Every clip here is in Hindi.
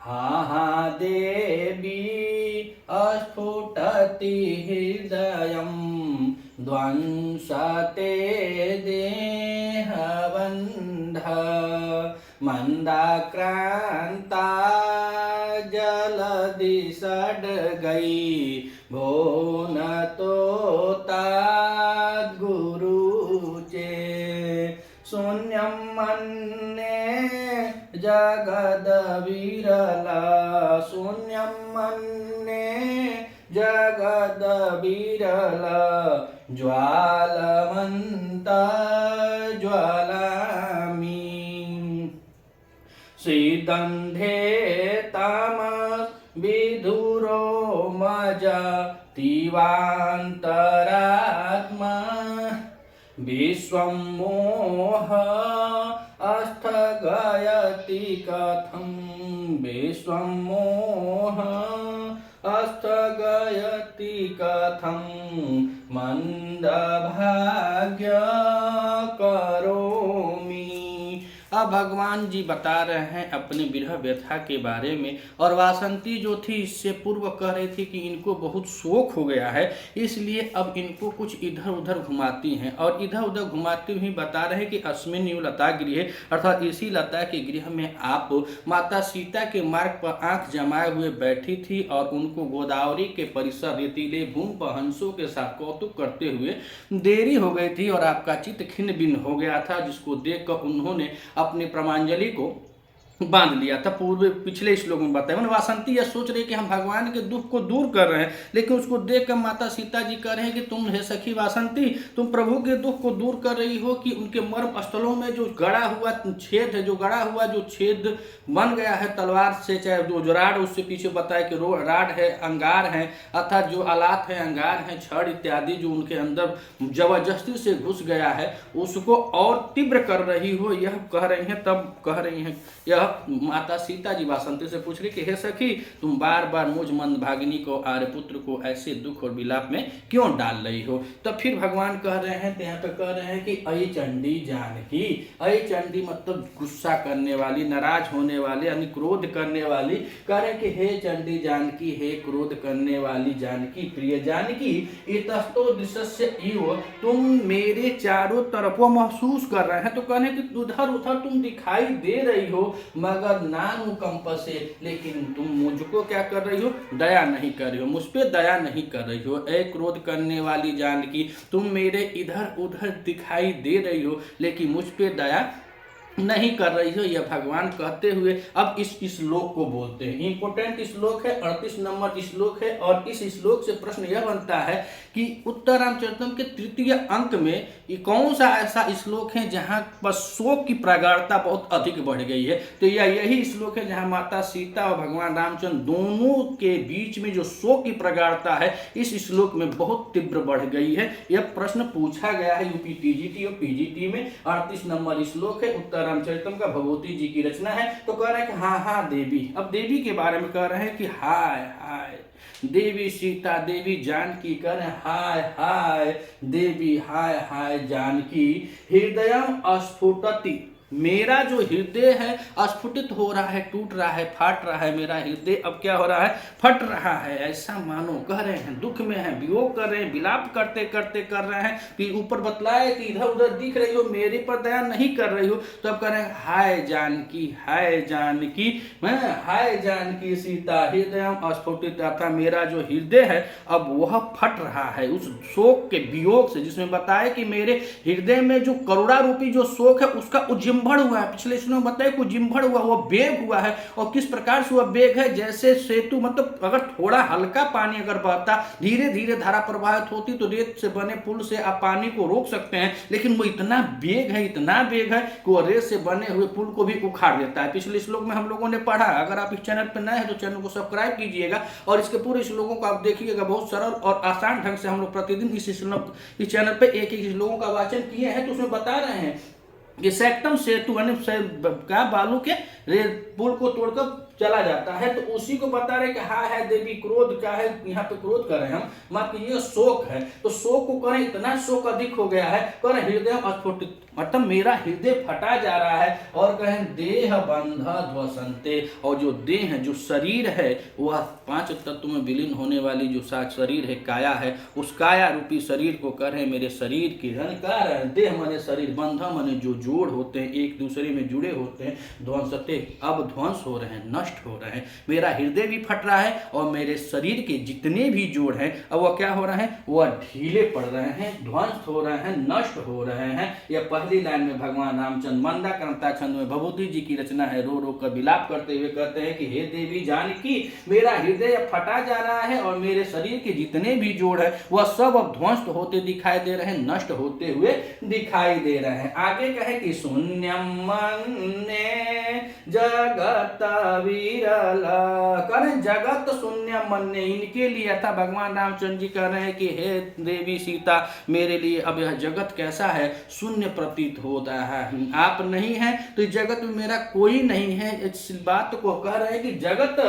हा हा देवी स्फुटति हृदयं ध्वंसते देहबन्ध मंदाक्रांता जलधि सडगई भो न तो गुरुचे शून्यं मन्ये जगद विरला शून्यं मन्ये जगद विरला ज्वालमन्त ज्वालामि श्रीदन्धे तामस विधुरो मजा तीवान्तरात्मा विश्वं मोह अस्थगयति कथं विश्वं मोह अस्थगयति कथं मंदभाग्य करोमि। अब भगवान जी बता रहे हैं अपने विरह व्यथा के बारे में। और वासंती जो थी इससे पूर्व कह रही थी कि इनको बहुत शोक हो गया है, इसलिए अब इनको कुछ इधर उधर घुमाती हैं। और इधर उधर घुमाती हुई बता रहे हैं कि अस्मिन् एव लता गृहे, अर्थात इसी लता के गृह में आप माता सीता के मार्ग पर आंख जमाए हुए बैठी थी और उनको गोदावरी के परिसर रेतीले भूमि पर हंसों के साथ कौतुक करते हुए देरी हो गई थी और आपका चित्त खिन्न भिन्न हो गया था, जिसको देखकर उन्होंने अपनी प्रमांजलि को बांध लिया था। पूर्व पिछले श्लोक में बताया मैंने वासंती यह सोच रही कि हम भगवान के दुख को दूर कर रहे हैं, लेकिन उसको देखकर माता सीता जी कह रहे हैं कि तुम हे सखी वासंती, तुम प्रभु के दुख को दूर कर रही हो कि उनके मर्म स्थलों में जो गड़ा हुआ छेद है, जो गड़ा हुआ जो छेद बन गया है तलवार से, चाहे जो राड उससे पीछे बताया कि राड है, अंगार है, अर्थात जो आलात है, अंगार है, छड़ इत्यादि जो उनके अंदर जबरदस्ती से घुस गया है, उसको और तीव्र कर रही हो, यह कह रही हैं। तब कह रही हैं यह माता सीता जी वासंती से पूछ रही कि हे सखी, तुम बार बार मुझ मंदभागिनी को, आर्यपुत्र को ऐसे दुख और विलाप में क्यों डाल रही हो। तब फिर भगवान कह रहे हैं, यहाँ पे कह रहे हैं कि अय चंडी जानकी, अय चंडी मतलब गुस्सा करने वाली, नाराज होने वाली, यानी क्रोध करने वाली। कह रहे कि हे चंडी जानकी, हे क्रोध करने वाली जानकी, प्रिय जानकी, इतस्तो दृश्य इव, तुम मेरे चारों तरफों महसूस कर रहे हैं। तो कहने कि उधर उधर तुम दिखाई दे रही हो मगर नानुकंप से, लेकिन तुम मुझको क्या कर रही हो, दया नहीं कर रही हो, मुझ पे दया नहीं कर रही हो। ए क्रोध करने वाली जानकी, तुम मेरे इधर उधर दिखाई दे रही हो लेकिन मुझ पे दया नहीं कर रही हो, यह भगवान कहते हुए अब इस श्लोक को बोलते हैं। इंपोर्टेंट श्लोक है, 38 नंबर श्लोक है। और इस श्लोक से प्रश्न यह बनता है कि उत्तर रामचरितम के तृतीय अंक में ये कौन सा ऐसा श्लोक है जहां पर शोक की प्रगाढ़ता बहुत अधिक बढ़ गई है। तो यही श्लोक है जहां माता सीता और भगवान रामचंद्र दोनों के बीच में जो शोक की प्रगाढ़ता है इस श्लोक में बहुत तीव्र बढ़ गई है। यह प्रश्न पूछा गया है यूपी टीजीटी और पीजीटी में। 38 नंबर श्लोक है, उत्तर रामचरितम का, भगवती जी की रचना है। तो कह रहे हैं कि हाँ हाँ देवी, अब देवी के बारे में कह रहे हैं कि हाय हाय देवी सीता, देवी जानकी, कह रहे हैं हाय हाय देवी, हाय हाय जानकी, हृदयम स्फुटति, मेरा जो हृदय है स्फुटित हो रहा है, टूट रहा है, फाट रहा है। मेरा हृदय अब क्या हो रहा है, फट रहा है। ऐसा मानो कह रहे हैं दुख में है, वियोग कर रहे हैं, विलाप करते करते कर रहे हैं। फिर ऊपर बतलाए कि इधर उधर दिख रही हो, मेरे पर दया नहीं कर रही हो। तो अब कह रहे हैं हाय जानकी, हाय जानकी, हाय जानकी सीता, हृदय स्फुटित, अर्थात मेरा जो हृदय है अब वह फट रहा है उस शोक के वियोग से, जिसमें बताया कि मेरे हृदय में जो करुणा रूपी जो शोक है उसका उज्जिम्भण हुआ है। पिछले श्लोक में बताया कि उज्जिम्भण हुआ, वह वेग हुआ है। और किस प्रकार से वह वेग है, जैसे सेतु, मतलब अगर थोड़ा हल्का पानी अगर बहता, धीरे धीरे धारा प्रवाहित होती तो रेत से बने पुल से आप पानी को रोक सकते हैं, लेकिन वो इतना वेग है, इतना वेग है कि वह रेत से बने हुए पुल को भी उखाड़ देता है। पिछले श्लोक में हम लोगों ने पढ़ा। अगर आप इस चैनल पर नए हैं तो चैनल को सब्सक्राइब कीजिएगा और इसके पूरे श्लोकों को आप देखिएगा। बहुत सरल और आसान ढंग से हम लोग प्रतिदिन इस चैनल पर एक एक श्लोकों का वाचन किए हैं। तो उसमें बता रहे हैं कि सेक्टम सेतु, यानी क्या बालू के पुल को तोड़कर चला जाता है। तो उसी को बता रहे कि हाँ है देवी, क्रोध क्या है, यहाँ पे क्रोध कर रहे हैं हम, माफ कीजिए शोक है। तो शोक को करें, इतना शोक अधिक हो गया है, करें हृदय अस्फुटित, मतलब मेरा हृदय फटा जा रहा है। और कहें देह बंधा ध्वसंते, और जो देह है, जो शरीर है, वह 5 तत्व में विलीन होने वाली जो शरीर है, काया है, उस काया रूपी शरीर को करें मेरे शरीर के कारण, देह माने शरीर, बंधा माने जो जोड़ होते हैं, एक दूसरे में जुड़े होते हैं, ध्वंसते, अब ध्वंस हो रहे हैं, नष्ट हो रहे हैं। मेरा हृदय भी फट रहा है और मेरे शरीर के जितने भी जोड़ हैं अब वह क्या हो रहे हैं, वह ढीले पड़ रहे हैं, ध्वंस हो रहे हैं, नष्ट हो रहे हैं। यह पहली लाइन में भगवान रामचंद्र मंदा करता छंद में भभूति जी की रचना है। रो रो कर विलाप करते हुए कहते हैं कि हे देवी जानकी, मेरा हृदय फटा जा रहा है और मेरे शरीर के जितने भी जोड़ है वह सब अब ध्वंस होते दिखाई दे रहे हैं, नष्ट होते हुए दिखाई दे रहे हैं। आगे कहे कि शून्यम मन्ये जगत विरल, करें जगत शून्य मन्ये, इनके लिए था भगवान रामचंद्र जी कह रहे हैं कि हे देवी सीता, मेरे लिए अब यह जगत कैसा है, शून्य प्रतीत होता है। आप नहीं है तो इस जगत में मेरा कोई नहीं है। इस बात को कह रहे हैं कि जगत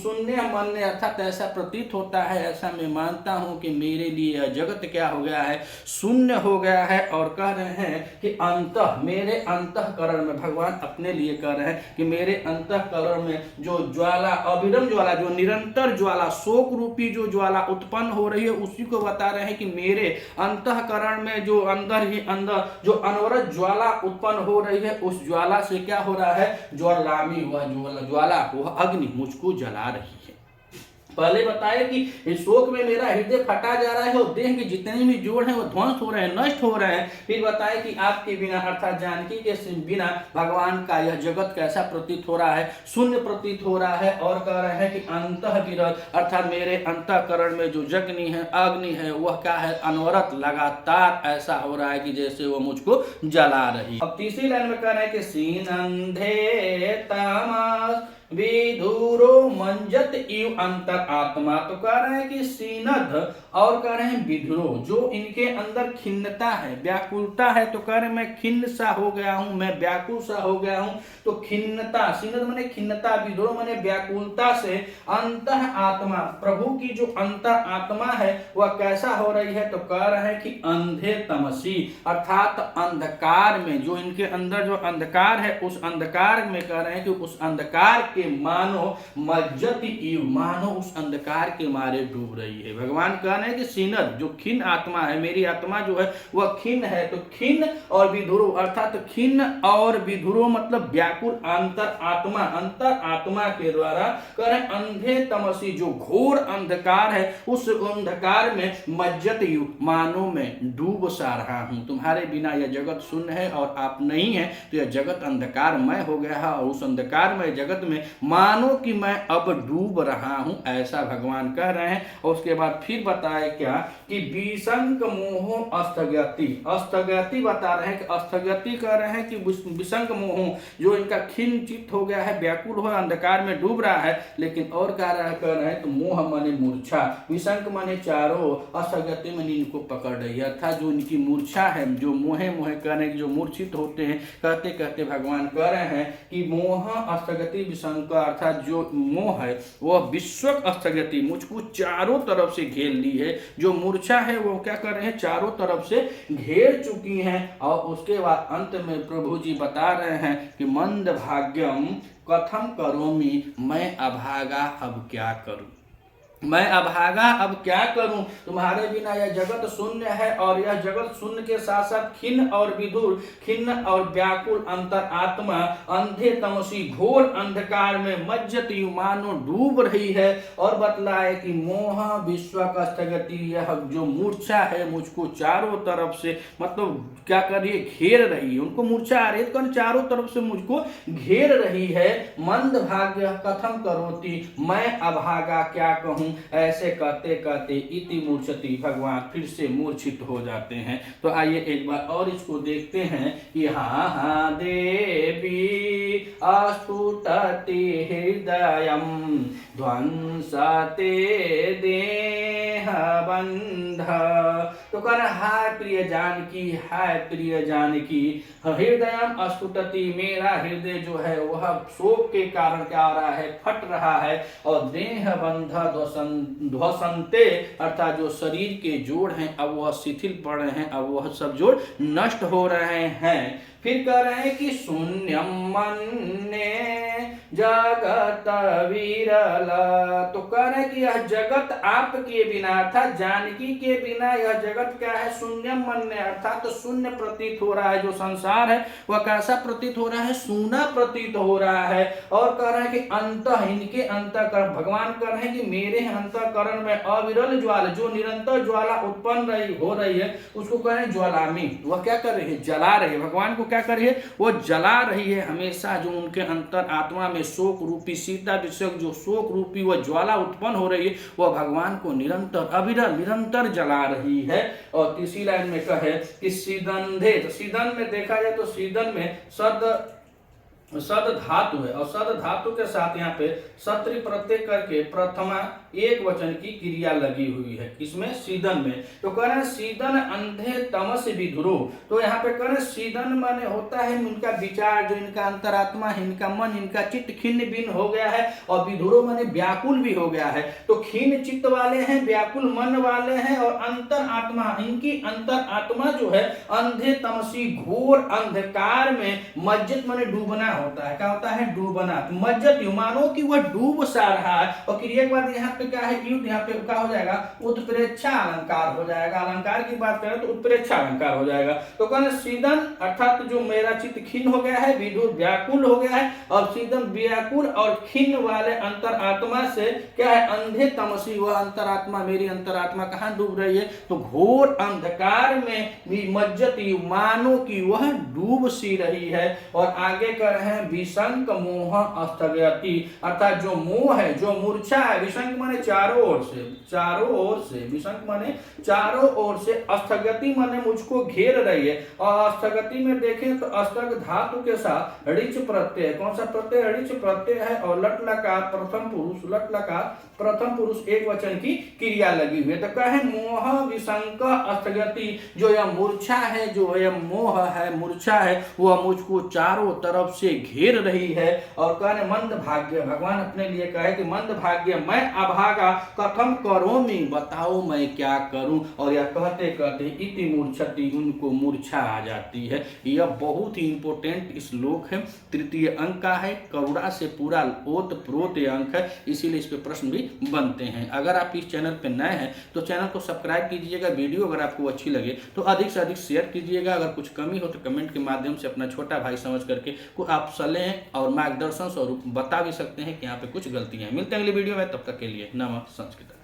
शून्य मन्ये, अर्थात ऐसा प्रतीत होता है, ऐसा मैं मानता हूं कि मेरे लिए यह जगत क्या हो गया है, शून्य हो गया है। और कह रहे हैं कि अंतः, मेरे अंतःकरण में, भगवान अपने लिए कह रहे हैं कि मेरे अंतःकरण में जो ज्वाला, अविरम ज्वाला, जो निरंतर ज्वाला, शोक रूपी जो ज्वाला उत्पन्न हो रही है, उसी को बता रहे हैं कि मेरे अंतःकरण में जो अंदर ही अंदर जो अनवरत ज्वाला उत्पन्न हो रही है, उस ज्वाला से क्या हो रहा है, ज्वालामी, वह ज्वाला, वह अग्नि मुझको जला रही है। पहले बताया कि इस शोक में मेरा हृदय फटा जा रहा है और देह के जितने भी जोड़ हैं वो ध्वंस हो रहे हैं, नष्ट हो रहे हैं। फिर बताया कि आपके बिना, अर्थात जानकी के बिना भगवान का यह जगत कैसा प्रतीत हो रहा है, शून्य प्रतीत हो रहा है। और कह रहे हैं कि अंतः विरल, अर्थात मेरे अंतःकरण में जो अग्नि है वह क्या है, अनवरत, लगातार ऐसा हो रहा है कि जैसे वो मुझको जला रही। अब तीसरी लाइन में कह रहे हैं कि सीनंधे तमस विधुरो मंजत इव अंतर आत्मा। तो कह रहे हैं कि सीनध और कह रहे हैं विधुरो, जो इनके अंदर खिन्नता है, व्याकुलता है। तो कह रहे हैं मैं खिन्न सा हो गया हूं, मैं व्याकुल सा हो गया हूं। तो खिन्नता, सीनध माने खिन्नता, विधुरो माने व्याकुलता से अंतः आत्मा, प्रभु की जो अंतर आत्मा है वह कैसा हो रही है। तो कह रहे हैं कि अंधे तमसी, अर्थात अंधकार में, जो इनके अंदर जो अंधकार है, उस अंधकार में कह रहे हैं कि उस अंधकार के मानो मज्जति इव, मानो उस अंधकार के मारे डूब रही है। भगवान कह रहे हैं कि सीनद, जो खिन्न आत्मा है, मेरी आत्मा जो है वह खिन्न है। तो खिन्न और विधुरो, अर्थात खिन्न और विधुरो मतलब व्याकुल अंतर आत्मा, अंतर आत्मा के द्वारा कह रहे हैं अंधे तमसी, जो घोर अंधकार है, उस अंधकार में मज्जत इव, मानो मैं डूब सा रहा हूं। तुम्हारे बिना यह जगत शून्य है और आप नहीं है, तो यह जगत अंधकारमय हो गया है और उस अंधकारमय जगत में मानो कि मैं अब डूब रहा हूं, ऐसा भगवान कह रहे हैं। और उसके बाद फिर बताए क्या कि विसंक मोहो अस्थगति, अस्थगति बता रहे हैं कि अस्थगति कह रहे हैं कि विसंक मोहो, जो इनका खिन्न चित्त हो गया है, व्याकुल हो, अंधकार में डूब रहा है। लेकिन और कह रहे हैं तो मोह माने मूर्छा, विसंक माने चारों, अस्थगति माने इनको पकड़ रही है, अर्थात जो इनकी मूर्छा है, जो मोहे मोहे कहने की जो मूर्छित होते हैं, कहते कहते भगवान कह रहे हैं कि मोह अस्थगति विसंक, अर्थात जो मोह है वह विश्व अस्थगति, मुझको चारों तरफ से घेर ली है। जो मूर्छा है वो क्या कर रहे हैं, चारों तरफ से घेर चुकी हैं। और उसके बाद अंत में प्रभु जी बता रहे हैं कि मंद भाग्यम कथम करोमि, मैं अभागा अब क्या करूं, मैं अभागा अब क्या करूं, तुम्हारे बिना यह जगत शून्य है। और यह जगत शून्य के साथ साथ खिन्न और विधुर, खिन्न और व्याकुल अंतर आत्मा अंधे तमसी घोर अंधकार में मज्जति मानो डूब रही है। और बतलाए कि मोह विश्व का स्थगति, यह जो मूर्छा है मुझको चारों तरफ से, मतलब क्या कर रही है, घेर रही है। उनको मूर्छा आ रही है, तो चारों तरफ से मुझको घेर रही है। मंद भाग्य कथम करोति, मैं अभागा क्या कहूं, ऐसे कहते कहते इति मूर्छति, भगवान फिर से मूर्छित हो जाते हैं। तो आइए एक बार और इसको देखते हैं कि हाँ देवी अस्फुटति हृदयम ध्वंसते देह बंध तो कह रहे हाय प्रिय जानकी, हाय प्रिय जानकी, हृदयम अस्फुटति, मेरा हृदय जो है वह शोक के कारण क्या हो रहा है, फट रहा है। और देह बंध ध्वसंते, अर्थात जो शरीर के जोड़ हैं अब वह शिथिल पड़ रहे हैं, अब वह सब जोड़ नष्ट हो रहे हैं। फिर कह रहे हैं कि शून्यम मन्ये जगत विरल, तो कह रहे हैं कि यह जगत आपके बिना था, जानकी के बिना यह जगत क्या है, शून्यम मन्ये, अर्थात तो शून्य प्रतीत हो रहा है। जो संसार है वह कैसा प्रतीत हो रहा है, सूना प्रतीत हो रहा है। और कह रहे हैं कि अंत, इनके अंतःकरण, भगवान कह रहे हैं कि मेरे अंतःकरण में अविरल ज्वाला, जो निरंतर ज्वाला उत्पन्न हो रही है उसको कह रहे हैं ज्वालामी, वह क्या कर रही है, जला रही है। भगवान को क्या कर रही है, वो जला रही है हमेशा। जो उनके अंतर आत्मा में शोक रूपी सीता विषयक जो शोक रूपी वह ज्वाला उत्पन्न हो रही है, वह भगवान को निरंतर अविरल निरंतर जला रही है। और तीसरी लाइन में कहे कि सीदंधे, तो सीदन में देखा जाए तो सीदन में सद धातु है, और सद धातु के साथ यहाँ पे सत्री प्रत्यय करके प्रथमा एक वचन की क्रिया लगी हुई है, इसमें सीदन में। तो कह रहे हैं सीदन अंधे तमस विधुरो, तो यहाँ पे कह रहे हैं सीदन माने होता है इनका विचार, जो इनका अंतरात्मा है, इनका मन, इनका चित्त खिन्न भिन्न हो गया है। और विधुरो माने व्याकुल भी हो गया है। तो खिन्न चित्त वाले हैं, व्याकुल मन वाले हैं, और अंतर आत्मा, इनकी अंतर आत्मा जो है अंधे तमसी घोर अंधकार में, मज्जत माने डूबना होता है, क्या होता है, डूबना, मज्जत मानो कि वह डूब सा रहा है। और क्रिया के बाद यहाँ पे क्या है, युद्ध, यहाँ पे क्या हो जाएगा, उत्प्रेक्षा अलंकार हो जाएगा। अलंकार की बात करें तो उत्प्रेक्षा अलंकार हो जाएगा। तो कहना सीदन अर्थात जो मेरा चित्त खिन्न हो गया है, विधुर व्याकुल हो गया है, और सीदन व्याकुल और खिन्न वाले अंतर आत्मा से क्या है, अंधे तमसी, वह अंतरात्मा, मेरी अंतरात्मा कहाँ डूब रही है, तो घोर अंधकार में मज्जती, मानो कि वह डूब सी रही है। और आगे कर रहे हैं विसंक मोह अस्थगति, अर्थात जो मोह है, जो मूर्छा है, विसंक माने चारों ओर से, चारों ओर से, विसंक माने चारों ओर से, अस्थगति माने मुझको घेर रही है। और अस्थगति में देखें तो अस्थग धातु के साथ ऋच प्रत्यय, कौन सा प्रत्यय, ऋच प्रत्यय है। और लट लकार प्रथम पुरुष, लट लकार प्रथम पुरुष एक वचन की क्रिया लगी हुई है। तो कहे मोह विसंक अस्थगति, जो यह मूर्छा है, जो यह मोह है, मूर्छा है, वह मुझको चारों तरफ से घेर रही है। और कहने मंद भाग्य, भगवान अपने लिए कहे कि मंद भाग्य, मैं अभागा कथम करोमि, बताओ मैं क्या करूं। और यह कहते कहते इति मूर्छति, उनको मूर्छा आ जाती है। यह बहुत ही इंपॉर्टेंट श्लोक है, तृतीय अंक का है, करुणा से पूरा ओत प्रोत अंक है, इसीलिए इस पे प्रश्न भी बनते हैं। अगर आप इस चैनल पे नए हैं तो चैनल को सब्सक्राइब कीजिएगा, वीडियो अगर आपको अच्छी लगे तो अधिक से अधिक शेयर कीजिएगा। अगर कुछ कमी हो तो कमेंट के माध्यम से अपना छोटा भाई समझ करके आप सलाह और मार्गदर्शन स्वरूप बता भी सकते हैं कि यहाँ पे कुछ गलतियां हैं। मिलते हैं अगली वीडियो में, तब तक के लिए नमः संस्कृत।